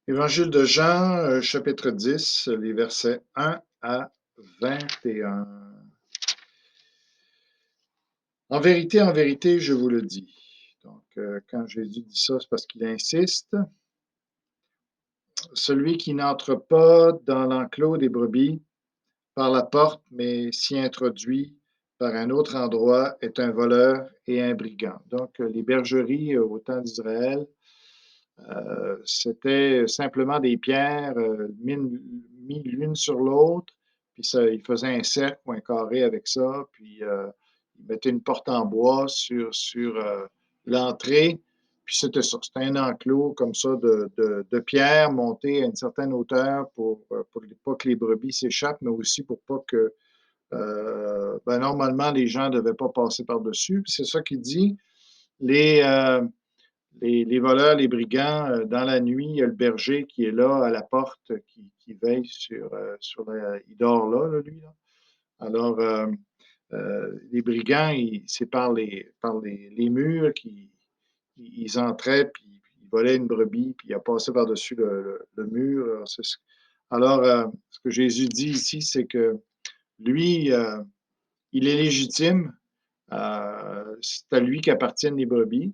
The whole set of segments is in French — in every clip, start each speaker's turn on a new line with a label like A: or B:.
A: Évangile de Jean, chapitre 10, les versets 1 à 21. En vérité, je vous le dis. Donc, quand Jésus dit ça, c'est parce qu'il insiste. Celui qui n'entre pas dans l'enclos des brebis par la porte, mais s'y introduit par un autre endroit, est un voleur et un brigand. Donc, les bergeries au temps d'Israël, c'était simplement des pierres mis l'une sur l'autre, puis ça, ils faisaient un cercle ou un carré avec ça, puis ils mettaient une porte en bois sur l'entrée, puis c'était ça. C'était un enclos comme ça de pierres montées à une certaine hauteur pour pas que les brebis s'échappent, mais aussi pour pas que, normalement, les gens ne devaient pas passer par-dessus. Puis c'est ça qu'il dit. Les, euh, les voleurs, les brigands, dans la nuit, il y a le berger qui est là à la porte, qui veille il dort là, lui. Là. Alors, les brigands, c'est par les murs qu'ils entraient, puis ils volaient une brebis, puis ils passaient par-dessus le mur. Alors, ce que Jésus dit ici, c'est que lui, il est légitime. C'est à lui qu'appartiennent les brebis.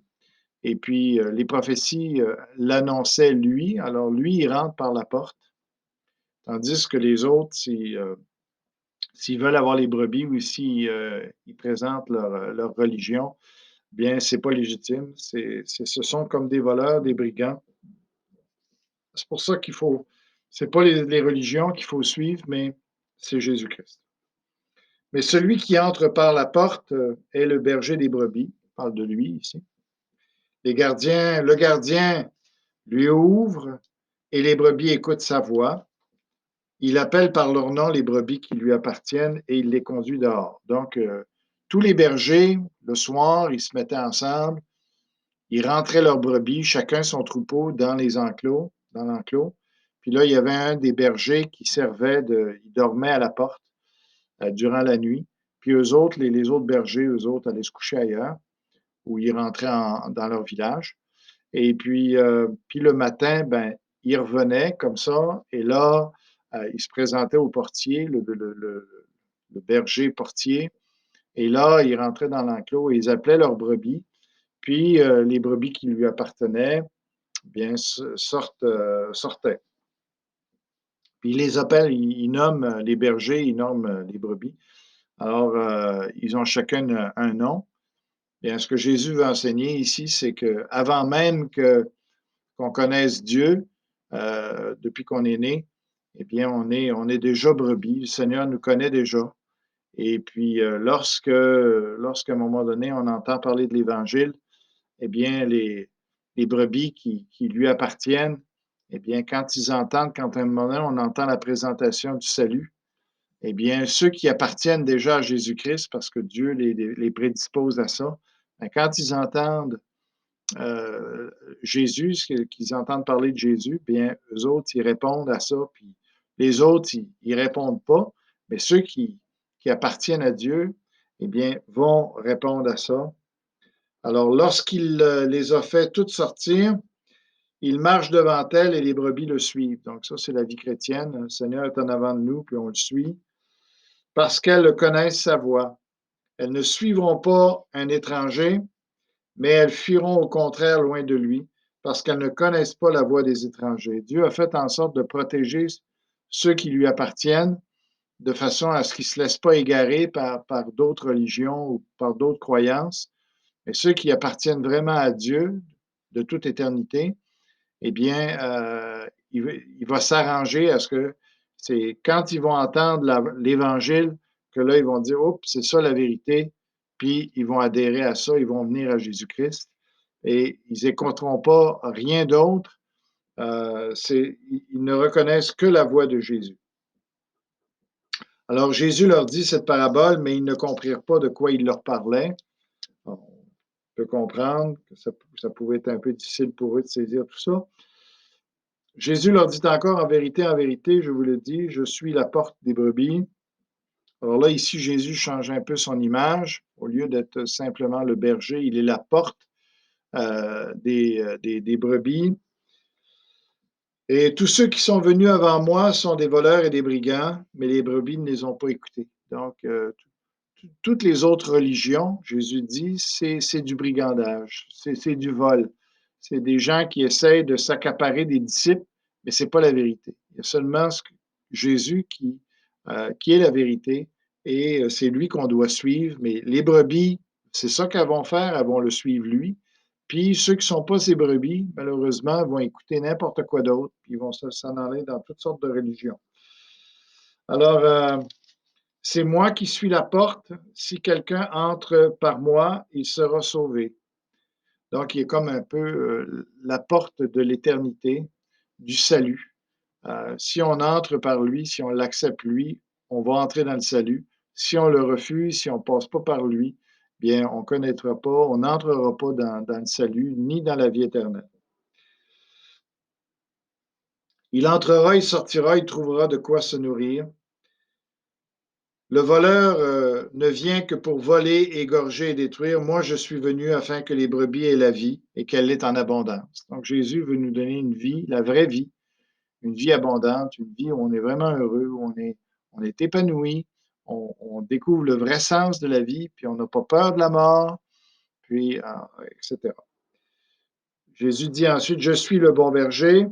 A: Et puis, les prophéties l'annonçaient lui. Alors, lui, il rentre par la porte. Tandis que les autres, s'ils veulent avoir les brebis ou s'ils ils présentent leur religion, bien, c'est pas légitime. Ce sont comme des voleurs, des brigands. C'est pour ça c'est pas les religions qu'il faut suivre, mais c'est Jésus-Christ. Mais celui qui entre par la porte est le berger des brebis. On parle de lui ici. Le gardien lui ouvre et les brebis écoutent sa voix. Il appelle par leur nom les brebis qui lui appartiennent et il les conduit dehors. Donc, tous les bergers, le soir, ils se mettaient ensemble, ils rentraient leurs brebis, chacun son troupeau dans l'enclos. Puis là, il y avait un des bergers qui il dormait à la porte durant la nuit. Puis eux autres, les autres bergers, eux autres, allaient se coucher ailleurs, où ils rentraient dans leur village. Et puis le matin, ben, il revenait comme ça, et là, il se présentait au portier, le berger portier, et là, il rentrait dans l'enclos et ils appelaient leurs brebis, puis les brebis qui lui appartenaient, bien, sortaient. Puis il les appelle, il nomme les bergers, il nomme les brebis. Alors, ils ont chacun un nom. Bien, ce que Jésus veut enseigner ici, c'est que avant même qu'on connaisse Dieu depuis qu'on est né, eh bien, on est déjà brebis. Le Seigneur nous connaît déjà. Et puis, lorsqu'à un moment donné, on entend parler de l'Évangile, eh bien, les brebis qui lui appartiennent, eh bien, quand à un moment donné, on entend la présentation du salut, eh bien, ceux qui appartiennent déjà à Jésus-Christ, parce que Dieu les prédispose à ça, ben, quand ils entendent euh, Jésus, qu'ils entendent parler de Jésus, bien, eux autres, ils répondent à ça, puis les autres, ils répondent pas, mais ceux qui appartiennent à Dieu, eh bien, vont répondre à ça. Alors, lorsqu'il les a fait toutes sortir, il marche devant elles et les brebis le suivent. Donc, ça, c'est la vie chrétienne. Le Seigneur est en avant de nous, puis on le suit, parce qu'elles connaissent sa voix. Elles ne suivront pas un étranger, mais elles fuiront au contraire loin de lui, parce qu'elles ne connaissent pas la voie des étrangers. Dieu a fait en sorte de protéger ceux qui lui appartiennent, de façon à ce qu'ils ne se laissent pas égarer par d'autres religions ou par d'autres croyances. Mais ceux qui appartiennent vraiment à Dieu de toute éternité, eh bien, il va s'arranger à ce que c'est quand ils vont entendre l'Évangile que là, ils vont dire, oups, c'est ça la vérité, puis ils vont adhérer à ça, ils vont venir à Jésus-Christ et ils n'écouteront pas rien d'autre. Ils ne reconnaissent que la voix de Jésus. Alors Jésus leur dit cette parabole, mais ils ne comprirent pas de quoi il leur parlait. On peut comprendre que ça pouvait être un peu difficile pour eux de saisir tout ça. Jésus leur dit encore, en vérité, je vous le dis, je suis la porte des brebis. Alors là, ici, Jésus change un peu son image. Au lieu d'être simplement le berger, il est la porte des brebis. Et tous ceux qui sont venus avant moi sont des voleurs et des brigands, mais les brebis ne les ont pas écoutés. Donc, toutes les autres religions, Jésus dit, c'est du brigandage, c'est du vol. C'est des gens qui essayent de s'accaparer des disciples, mais ce n'est pas la vérité. Il y a seulement Jésus qui est la vérité et c'est lui qu'on doit suivre. Mais les brebis, c'est ça qu'elles vont faire, elles vont le suivre lui. Puis ceux qui ne sont pas ces brebis, malheureusement, vont écouter n'importe quoi d'autre, puis ils vont s'en aller dans toutes sortes de religions. Alors, c'est moi qui suis la porte. Si quelqu'un entre par moi, il sera sauvé. Donc, il est comme un peu la porte de l'éternité, du salut. Si on entre par lui, si on l'accepte lui, on va entrer dans le salut. Si on le refuse, si on ne passe pas par lui, bien, on ne connaîtra pas, on n'entrera pas dans le salut, ni dans la vie éternelle. Il entrera, il sortira, il trouvera de quoi se nourrir. Le voleur ne vient que pour voler, égorger et détruire. Moi, je suis venu afin que les brebis aient la vie et qu'elle l'ait en abondance. Donc, Jésus veut nous donner une vie, la vraie vie, une vie abondante, une vie où on est vraiment heureux, où on est épanoui, on découvre le vrai sens de la vie, puis on n'a pas peur de la mort, puis, etc. Jésus dit ensuite, je suis le bon berger.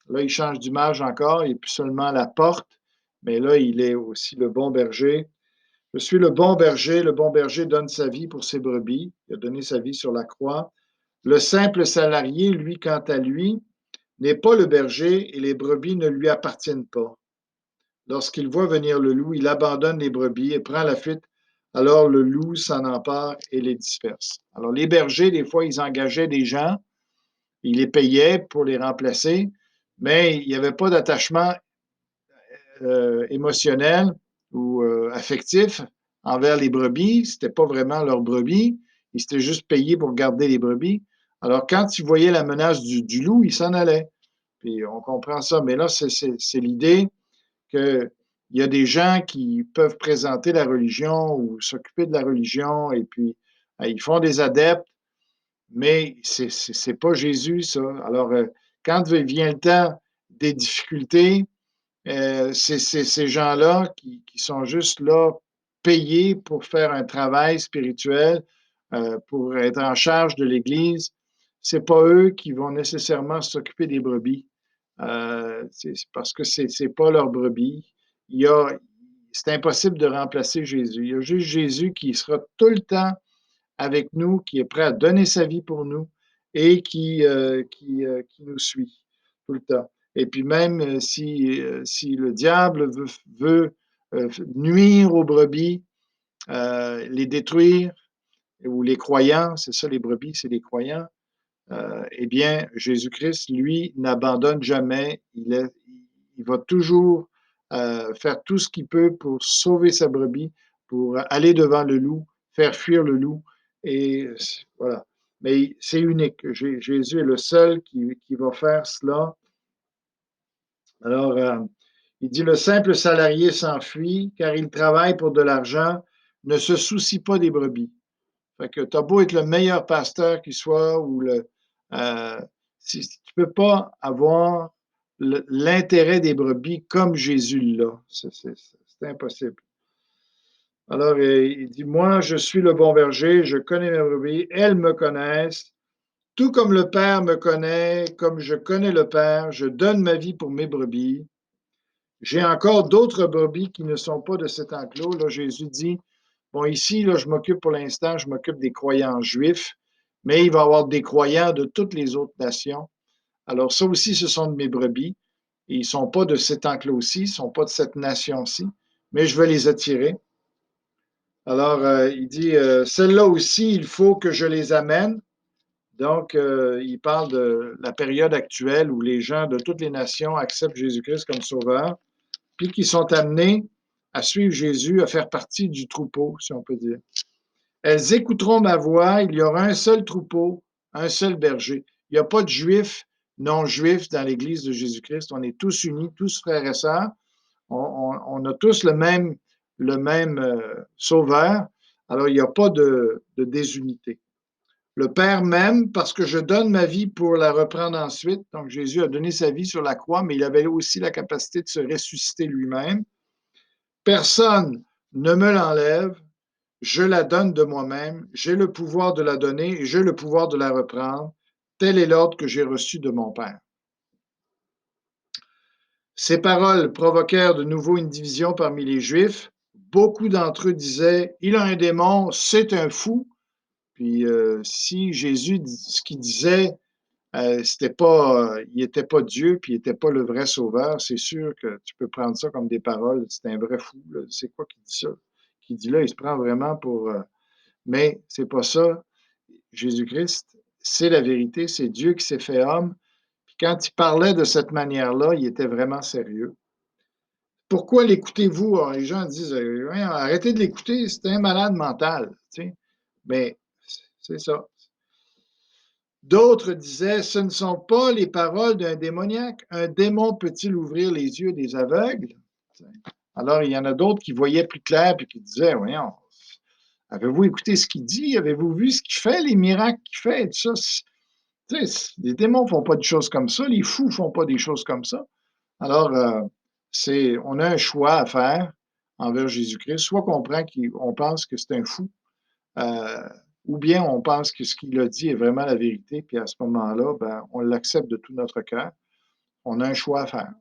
A: Là, il change d'image encore, il n'est plus seulement la porte, mais là, il est aussi le bon berger. Je suis le bon berger donne sa vie pour ses brebis. Il a donné sa vie sur la croix. Le simple salarié, lui, quant à lui, n'est pas le berger et les brebis ne lui appartiennent pas. Lorsqu'il voit venir le loup, il abandonne les brebis et prend la fuite. Alors le loup s'en empare et les disperse. Alors les bergers, des fois, ils engageaient des gens, ils les payaient pour les remplacer, mais il n'y avait pas d'attachement émotionnel ou affectif envers les brebis. C'était pas vraiment leurs brebis. Ils s'étaient juste payés pour garder les brebis. Alors, quand ils voyaient la menace du loup, ils s'en allaient. Puis on comprend ça. Mais là, c'est l'idée qu'il y a des gens qui peuvent présenter la religion ou s'occuper de la religion et puis ils font des adeptes, mais c'est pas Jésus, ça. Alors, quand vient le temps des difficultés, c'est ces gens-là qui sont juste là, payés pour faire un travail spirituel, pour être en charge de l'Église. C'est pas eux qui vont nécessairement s'occuper des brebis, c'est parce que c'est pas leurs brebis. C'est impossible de remplacer Jésus. Il y a juste Jésus qui sera tout le temps avec nous, qui est prêt à donner sa vie pour nous et qui nous suit tout le temps. Et puis même si le diable veut nuire aux brebis, les détruire, ou les croyants, c'est ça les brebis, c'est les croyants, eh bien, Jésus-Christ, lui, n'abandonne jamais. Il va toujours faire tout ce qu'il peut pour sauver sa brebis, pour aller devant le loup, faire fuir le loup. Et voilà. Mais c'est unique. Jésus est le seul qui va faire cela. Alors, il dit, le simple salarié s'enfuit car il travaille pour de l'argent, ne se soucie pas des brebis. Fait que tu as beau être le meilleur pasteur qui soit ou si tu ne peux pas avoir l'intérêt des brebis comme Jésus l'a. C'est impossible. Alors, il dit, moi, je suis le bon berger, je connais mes brebis, elles me connaissent, tout comme le Père me connaît, comme je connais le Père, je donne ma vie pour mes brebis. J'ai encore d'autres brebis qui ne sont pas de cet enclos. Là, Jésus dit, bon, ici, là, je m'occupe pour l'instant, je m'occupe des croyants juifs, mais il va y avoir des croyants de toutes les autres nations. Alors, ça aussi, ce sont de mes brebis. Et ils ne sont pas de cet enclos-ci, ils ne sont pas de cette nation-ci, mais je vais les attirer. Alors, il dit, celles-là aussi, il faut que je les amène. Donc, il parle de la période actuelle où les gens de toutes les nations acceptent Jésus-Christ comme sauveur, puis qui sont amenés à suivre Jésus, à faire partie du troupeau, si on peut dire. Elles écouteront ma voix, il y aura un seul troupeau, un seul berger. Il n'y a pas de juifs, non-juifs dans l'Église de Jésus-Christ. On est tous unis, tous frères et sœurs. On a tous le même sauveur. Alors, il n'y a pas de désunité. Le Père m'aime parce que je donne ma vie pour la reprendre ensuite. Donc, Jésus a donné sa vie sur la croix, mais il avait aussi la capacité de se ressusciter lui-même. Personne ne me l'enlève, je la donne de moi-même, j'ai le pouvoir de la donner et j'ai le pouvoir de la reprendre. Tel est l'ordre que j'ai reçu de mon Père. Ces paroles provoquèrent de nouveau une division parmi les Juifs. Beaucoup d'entre eux disaient, il a un démon, c'est un fou. Puis si Jésus, ce qu'il disait, c'était pas, il n'était pas Dieu, puis il n'était pas le vrai sauveur, c'est sûr que tu peux prendre ça comme des paroles. C'est un vrai fou. C'est quoi qui dit ça? Qui dit là, il se prend vraiment pour. Mais c'est pas ça. Jésus-Christ, c'est la vérité, c'est Dieu qui s'est fait homme. Puis quand il parlait de cette manière-là, il était vraiment sérieux. Pourquoi l'écoutez-vous? Alors, les gens disent arrêtez de l'écouter, c'est un malade mental. Tu sais. Mais c'est ça. D'autres disaient, ce ne sont pas les paroles d'un démoniaque. Un démon peut-il ouvrir les yeux des aveugles? Alors, il y en a d'autres qui voyaient plus clair et qui disaient, voyons, avez-vous écouté ce qu'il dit? Avez-vous vu ce qu'il fait, les miracles qu'il fait? Et tout ça? Les démons ne font pas de choses comme ça, les fous ne font pas des choses comme ça. Alors, on a un choix à faire envers Jésus-Christ. Soit qu'on pense que c'est un fou, euh, ou bien on pense que ce qu'il a dit est vraiment la vérité, puis à ce moment-là, ben, on l'accepte de tout notre cœur. On a un choix à faire.